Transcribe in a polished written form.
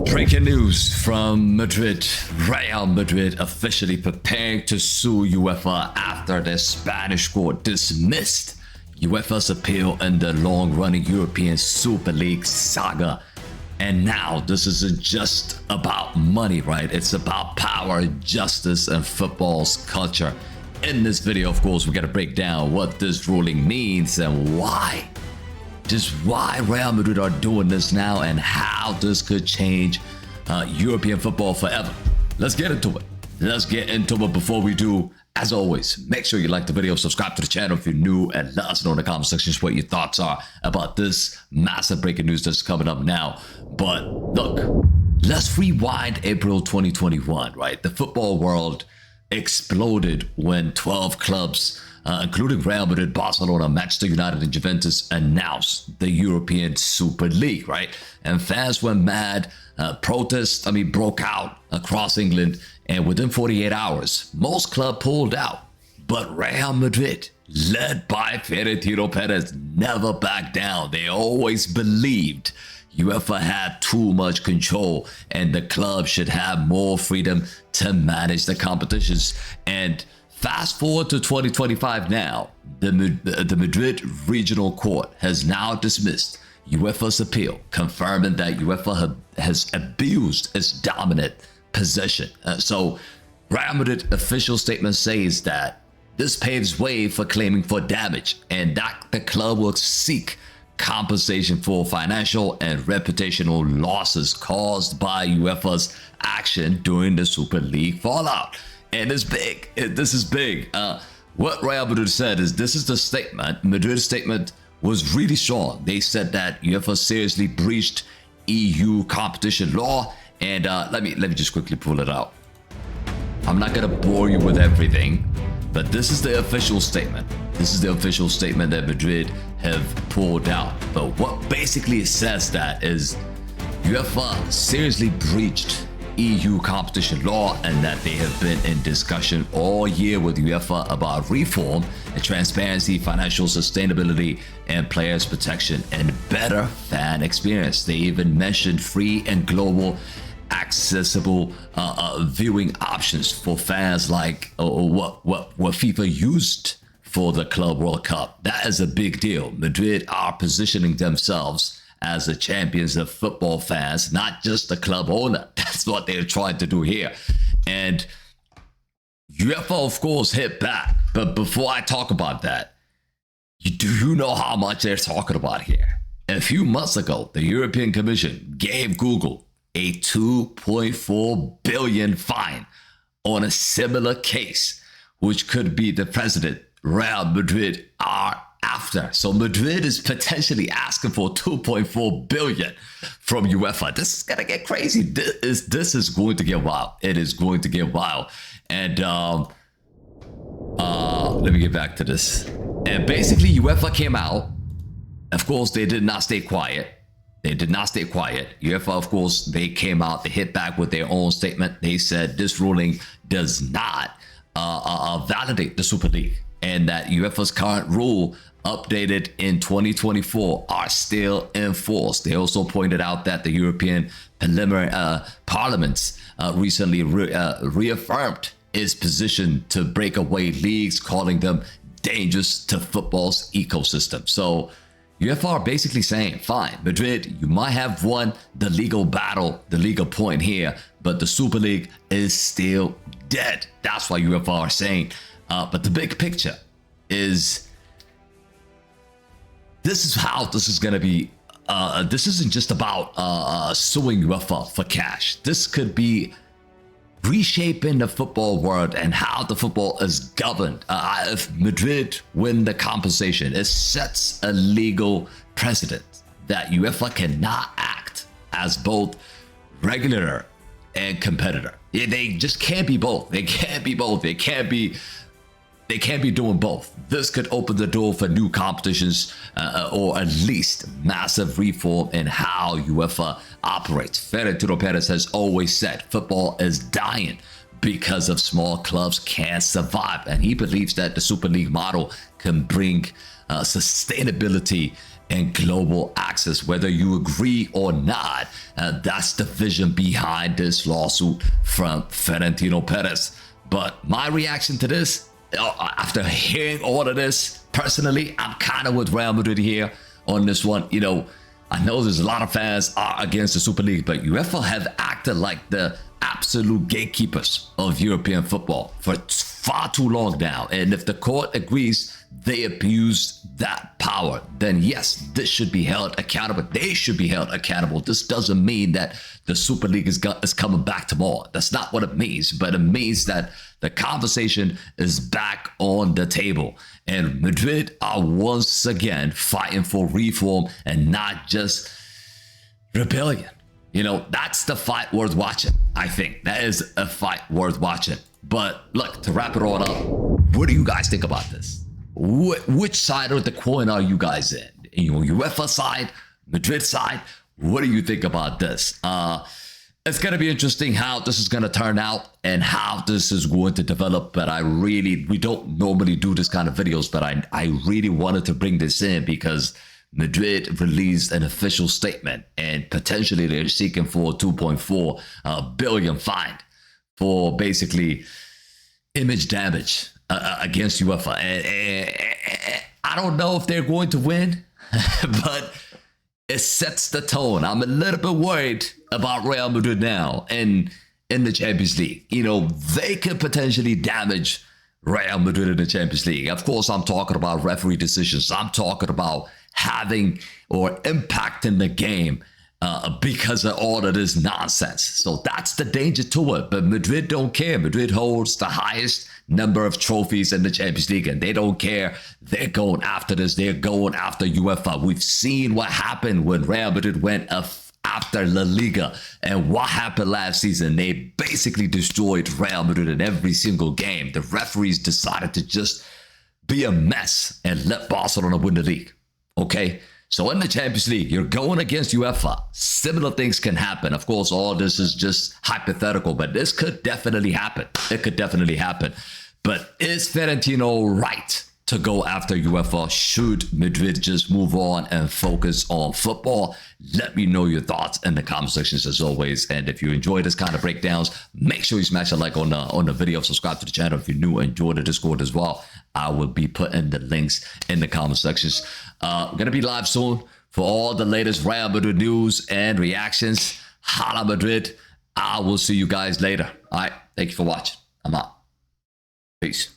Breaking news from Madrid. Real Madrid officially preparing to sue UEFA after their Spanish court dismissed UEFA's appeal in the long-running European Super League saga. And now this isn't just about money, right? It's about power, justice, and football's culture. In this video, of course, we're going to break down what this ruling means and why. Just why Real Madrid are doing this now and how this could change European football forever. Let's get into it. But before we do, as always, make sure you like the video, subscribe to the channel if you're new, and let us know in the comment section what your thoughts are about this massive breaking news that's coming up now. But look, let's rewind April 2021, right? The football world exploded when 12 clubs, including Real Madrid, Barcelona, Manchester United, and Juventus, announced the European Super League, right? And fans went mad. Protests, broke out across England, and within 48 hours, most clubs pulled out. But Real Madrid, led by Florentino Pérez, never backed down. They always believed UEFA had too much control and the club should have more freedom to manage the competitions. And fast forward to 2025 now, the Madrid Regional Court has now dismissed UEFA's appeal, confirming that UEFA has abused its dominant position. So Real Madrid official statement says that this paves way for claiming for damage and that the club will seek compensation for financial and reputational losses caused by UEFA's action during the Super League fallout. And it's big. This is big. What Real Madrid said is, this is the statement. Madrid's statement was really strong. They said that UEFA seriously breached EU competition law. And let me just quickly pull it out. I'm not gonna bore you with everything, but this is the official statement. This is the official statement that Madrid have pulled out. But what basically it says that is UEFA seriously breached EU competition law and that they have been in discussion all year with UEFA about reform and transparency, financial sustainability, and players protection and better fan experience. They even mentioned free and global accessible viewing options for fans, like what FIFA used for the Club World Cup. That is a big deal. Madrid are positioning themselves as the champions of football fans, not just the club owner. That's what they're trying to do here. And UEFA, of course, hit back. But before I talk about that, do you know how much they're talking about here? A few months ago, the European Commission gave Google a 2.4 billion fine on a similar case, which could be the precedent Real Madrid are after. So Madrid is potentially asking for 2.4 billion from UEFA. This is gonna get crazy. This is going to get wild. It is going to get wild. And let me get back to this. And basically UEFA came out. Of course, they did not stay quiet. UEFA, of course, they came out, they hit back with their own statement. They said this ruling does not validate the Super League, and that UEFA's current rule, updated in 2024, are still in force. They also pointed out that the European Parliament recently reaffirmed its position to break away leagues, calling them dangerous to football's ecosystem. So UEFA are basically saying, fine, Madrid, you might have won the legal battle, the legal point here, but the Super League is still dead. That's why UEFA are saying. But the big picture is, this is how this is going to be. This isn't just about suing UEFA for cash. This could be reshaping the football world and how the football is governed. If Madrid win the compensation, it sets a legal precedent that UEFA cannot act as both regulator and competitor. They just can't be both. They can't be both. They can't be doing both. This could open the door for new competitions, or at least massive reform in how UEFA operates. Florentino Pérez has always said football is dying because of small clubs can't survive, and he believes that the Super League model can bring sustainability and global access. Whether you agree or not, that's the vision behind this lawsuit from Florentino Pérez. But my reaction to this, after hearing all of this, personally, I'm kind of with Real Madrid here on this one. You know, I know there's a lot of fans are against the Super League, but UEFA have acted like the absolute gatekeepers of European football for far too long now. And if the court agrees they abused that power, then yes, this should be held accountable. They should be held accountable. This doesn't mean that the Super League is coming back tomorrow. That's not what it means, but it means that the conversation is back on the table. And Madrid are once again fighting for reform and not just rebellion. You know, that's the fight worth watching. I think that is a fight worth watching. But look, to wrap it all up, what do you guys think about this? Which side of the coin are you guys in? You know, UEFA side, Madrid side? What do you think about this? It's going to be interesting how this is going to turn out and how this is going to develop. But we don't normally do this kind of videos, but I really wanted to bring this in because Madrid released an official statement and potentially they're seeking for a 2.4 billion fine for basically image damage against UEFA. And I don't know if they're going to win, but it sets the tone. I'm a little bit worried about Real Madrid now and in the Champions League. You know, they could potentially damage Real Madrid in the Champions League. Of course, I'm talking about referee decisions. I'm talking about having or impacting the game because of all of this nonsense. So that's the danger to it. But Madrid don't care. Madrid holds the highest number of trophies in the Champions League, and they don't care. They're going after this. They're going after UEFA. We've seen what happened when Real Madrid went after La Liga, and what happened last season. They basically destroyed Real Madrid in every single game. The referees decided to just be a mess and let Barcelona win the league. Okay, so in the Champions League, you're going against UEFA. Similar things can happen. Of course, all this is just hypothetical, but this could definitely happen. It could definitely happen. But is Florentino right to go after UEFA? Should Madrid just move on and focus on football? Let me know your thoughts in the comment sections as always. And if you enjoy this kind of breakdowns, make sure you smash a like on the video. Subscribe to the channel if you're new and join the Discord as well. I will be putting the links in the comment sections. I'm going to be live soon for all the latest Real Madrid news and reactions. Hala Madrid. I will see you guys later. All right. Thank you for watching. I'm out. Peace.